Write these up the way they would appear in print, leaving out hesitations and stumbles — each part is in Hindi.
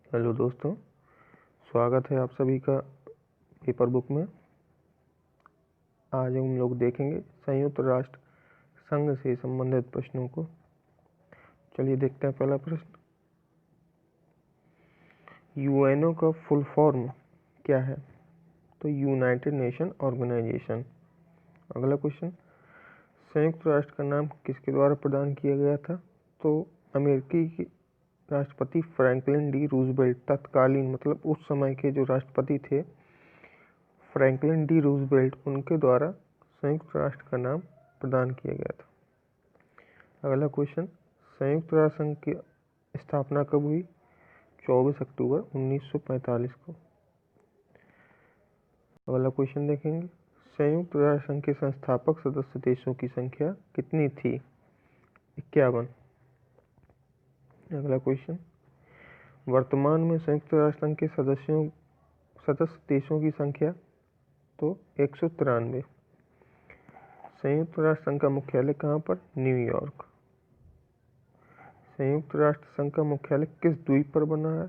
हेलो दोस्तों, स्वागत है आप सभी का पेपर बुक में। आज हम लोग देखेंगे संयुक्त राष्ट्र संघ से संबंधित प्रश्नों को। चलिए देखते हैं पहला प्रश्न। यूएनओ का फुल फॉर्म क्या है? तो यूनाइटेड नेशन ऑर्गेनाइजेशन। अगला क्वेश्चन, संयुक्त राष्ट्र का नाम किसके द्वारा प्रदान किया गया था? तो अमेरिकी राष्ट्रपति फ्रैंकलिन डी रूजवेल्ट, तत्कालीन मतलब उस समय के जो राष्ट्रपति थे फ्रैंकलिन डी रूजवेल्ट, उनके द्वारा संयुक्त राष्ट्र का नाम प्रदान किया गया था। अगला क्वेश्चन, संयुक्त राष्ट्र संघ की स्थापना कब हुई? 24 अक्टूबर 1945 को। अगला क्वेश्चन देखेंगे, संयुक्त राष्ट्र संघ के संस्थापक सदस्य देशों की संख्या कितनी थी? 51। अगला क्वेश्चन, वर्तमान में संयुक्त राष्ट्र संघ के सदस्य देशों की संख्या? तो 193। संयुक्त राष्ट्र संघ का मुख्यालय कहाँ पर? न्यूयॉर्क। संयुक्त राष्ट्र संघ का मुख्यालय किस द्वीप पर बना है?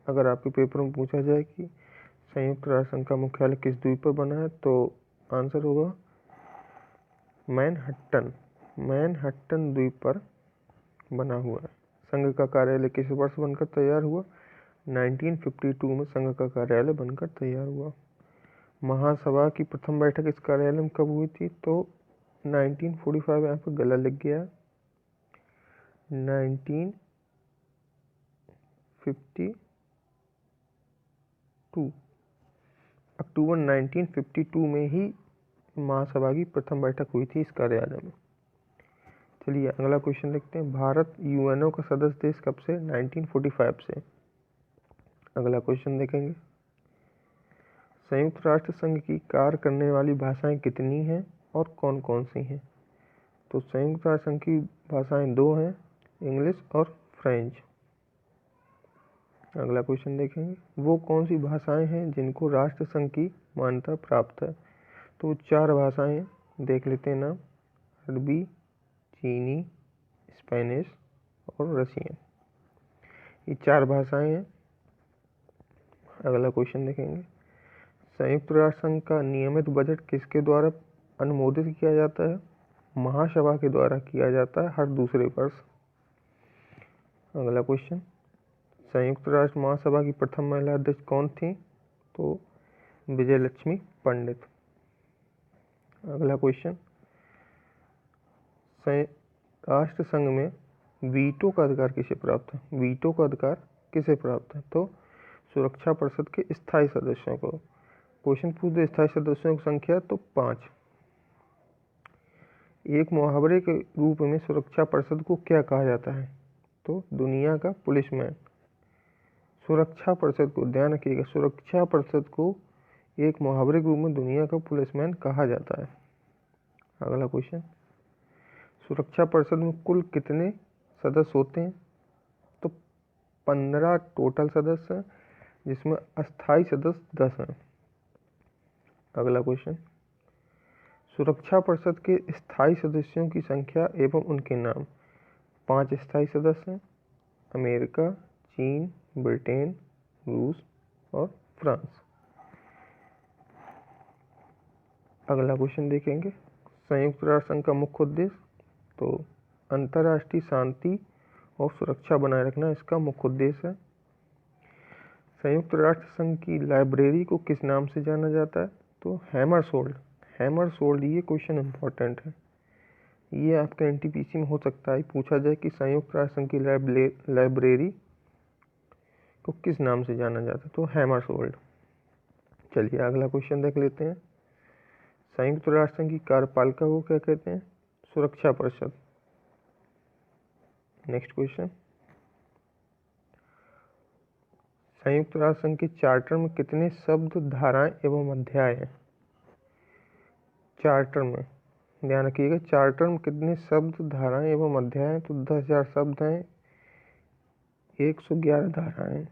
अगर आपके पेपर में पूछा जाए कि संयुक्त राष्ट्र संघ का मुख्यालय किस द्वीप पर बना है, तो आंसर होगा मैनहट्टन। मैनहट्टन द्वीप पर बना हुआ है। संघ का कार्यालय किस वर्ष बनकर तैयार हुआ? 1952 में संघ का कार्यालय बनकर तैयार हुआ। महासभा की प्रथम बैठक इस कार्यालय में कब हुई थी? तो 1945। यहाँ पर गला लिख गया, 1952। अक्टूबर 1952 में ही महासभा की प्रथम बैठक हुई थी इस कार्यालय में। चलिए अगला क्वेश्चन देखते हैं, भारत यूएनओ का सदस्य देश कब से? 1945 से। अगला क्वेश्चन देखेंगे, संयुक्त राष्ट्र संघ की कार्य करने वाली भाषाएं कितनी हैं और कौन कौन सी हैं? तो संयुक्त राष्ट्र संघ की भाषाएं 2 हैं, इंग्लिश और फ्रेंच। अगला क्वेश्चन देखेंगे, वो कौन सी भाषाएं हैं जिनको राष्ट्र संघ की मान्यता प्राप्त है? तो 4 भाषाएं देख लेते हैं नाम, अरबी, चीनी, स्पेनिश और रशियन। ये 4 भाषाएं हैं। अगला क्वेश्चन देखेंगे, संयुक्त राष्ट्र संघ का नियमित बजट किसके द्वारा अनुमोदित किया जाता है? महासभा के द्वारा किया जाता है हर दूसरे वर्ष। अगला क्वेश्चन, संयुक्त राष्ट्र महासभा की प्रथम महिला अध्यक्ष कौन थी? तो विजयलक्ष्मी पंडित। अगला क्वेश्चन, राष्ट्र संघ में वीटो का अधिकार किसे प्राप्त है? वीटो का अधिकार किसे प्राप्त है? तो सुरक्षा परिषद के स्थायी सदस्यों को। क्वेश्चन पूछ दे स्थायी सदस्यों की संख्या, तो 5। एक मुहावरे के रूप में सुरक्षा परिषद को क्या कहा जाता है? तो दुनिया का पुलिसमैन। सुरक्षा परिषद को, ध्यान रखिएगा, सुरक्षा परिषद को एक मुहावरे के रूप में दुनिया का पुलिसमैन कहा जाता है। अगला क्वेश्चन, सुरक्षा परिषद में कुल कितने सदस्य होते हैं? तो 15 टोटल सदस्य हैं, जिसमें अस्थायी सदस्य 10 हैं। अगला क्वेश्चन, सुरक्षा परिषद के स्थायी सदस्यों की संख्या एवं उनके नाम। 5 स्थायी सदस्य हैं, अमेरिका, चीन, ब्रिटेन, रूस और फ्रांस। अगला क्वेश्चन देखेंगे, संयुक्त राष्ट्र संघ का मुख्य उद्देश्य। तो अंतर्राष्ट्रीय शांति और सुरक्षा बनाए रखना इसका मुख्य उद्देश्य है। संयुक्त राष्ट्र संघ की लाइब्रेरी को किस नाम से जाना जाता है? तो हैमरसोल्ड। हैमरसोल्ड, ये क्वेश्चन इंपॉर्टेंट है। ये आपके एनटीपीसी में हो सकता है पूछा जाए कि संयुक्त राष्ट्र संघ की लाइब्रेरी को किस नाम से जाना जाता है? तो हैमरसोल्ड। चलिए अगला क्वेश्चन देख लेते हैं, संयुक्त राष्ट्र संघ की कार्यपालिका को क्या कहते हैं? सुरक्षा परिषद। नेक्स्ट क्वेश्चन, संयुक्त राष्ट्र संघ के चार्टर में कितने शब्द, धाराएं एवं अध्याय हैं? चार्टर में, ध्यान रखिएगा, चार्टर में कितने शब्द, धाराएं एवं अध्याय हैं? तो 10,000 शब्द हैं, 111 धाराएं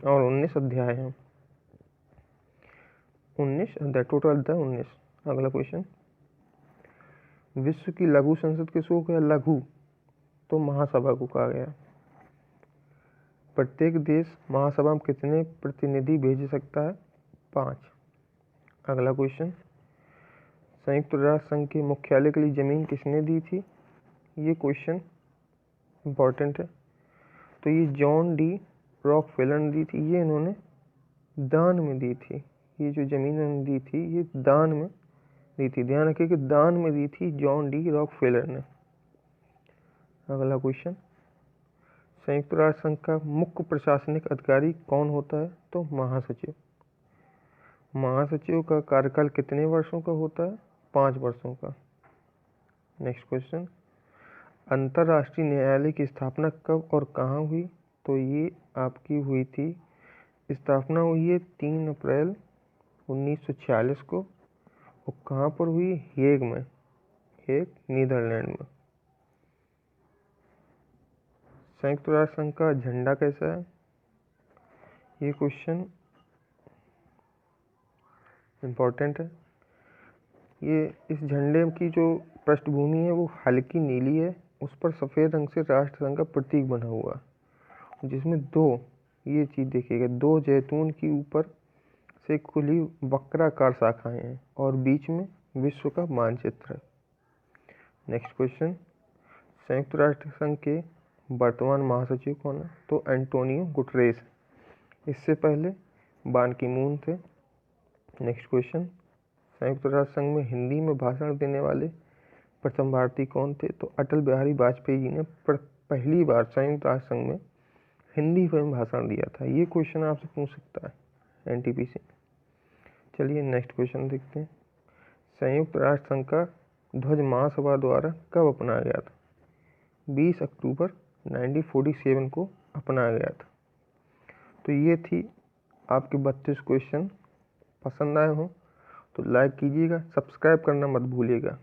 और 19 अध्याय हैं। 19 अध्याय, टोटल अध्याय 19। अगला क्वेश्चन, विश्व की लघु संसद किसको क्या? लघु तो महासभा को कहा गया। प्रत्येक देश महासभा में कितने प्रतिनिधि भेज सकता है? 5। अगला क्वेश्चन, संयुक्त राष्ट्र संघ के मुख्यालय के लिए जमीन किसने दी थी? ये क्वेश्चन इम्पोर्टेंट है। तो ये जॉन डी रॉकफेलर ने दी थी। ये इन्होंने दान में दी थी। ये जो जमीन इन्होंने दी थी ये दान में दी थी। ध्यान रखिए कि दान में दी थी जॉन डी रॉकफेलर ने। अगला क्वेश्चन, संयुक्त राष्ट्र संघ का मुख्य प्रशासनिक अधिकारी कौन होता है? तो महासचिव। महासचिव का कार्यकाल कितने वर्षों का होता है? 5 वर्षों का। नेक्स्ट क्वेश्चन, अंतर्राष्ट्रीय न्यायालय की स्थापना कब और कहाँ हुई? तो ये आपकी हुई थी, स्थापना हुई है 3 अप्रैल 1946 को। और कहाँ पर हुई? हेग में, हेग नीदरलैंड में। संयुक्त राष्ट्र संघ का झंडा कैसा है? ये क्वेश्चन इम्पोर्टेंट है। ये इस झंडे की जो पृष्ठभूमि है वो हल्की नीली है, उस पर सफ़ेद रंग से राष्ट्रसंघ का प्रतीक बना हुआ, जिसमें 2, ये चीज़ देखिएगा, 2 जैतून की ऊपर से खुली वक्राकार शाखाएं हैं और बीच में विश्व का मानचित्र है। नेक्स्ट क्वेश्चन, संयुक्त राष्ट्र संघ के वर्तमान महासचिव कौन है? तो एंटोनियो गुटरेस। इससे पहले बान की मून थे। नेक्स्ट क्वेश्चन, संयुक्त राष्ट्र संघ में हिंदी में भाषण देने वाले प्रथम भारतीय कौन थे? तो अटल बिहारी वाजपेयी जी ने पहली बार संयुक्त राष्ट्र संघ में हिंदी में भाषण दिया था। ये क्वेश्चन आपसे पूछ सकता है एनटीपीसी। चलिए नेक्स्ट क्वेश्चन देखते हैं। संयुक्त राष्ट्र संघ का ध्वज महासभा द्वारा कब अपनाया गया था? 20 अक्टूबर 1947 को अपनाया गया था। तो ये थी आपके 32 क्वेश्चन। पसंद आए हो तो लाइक कीजिएगा, सब्सक्राइब करना मत भूलिएगा।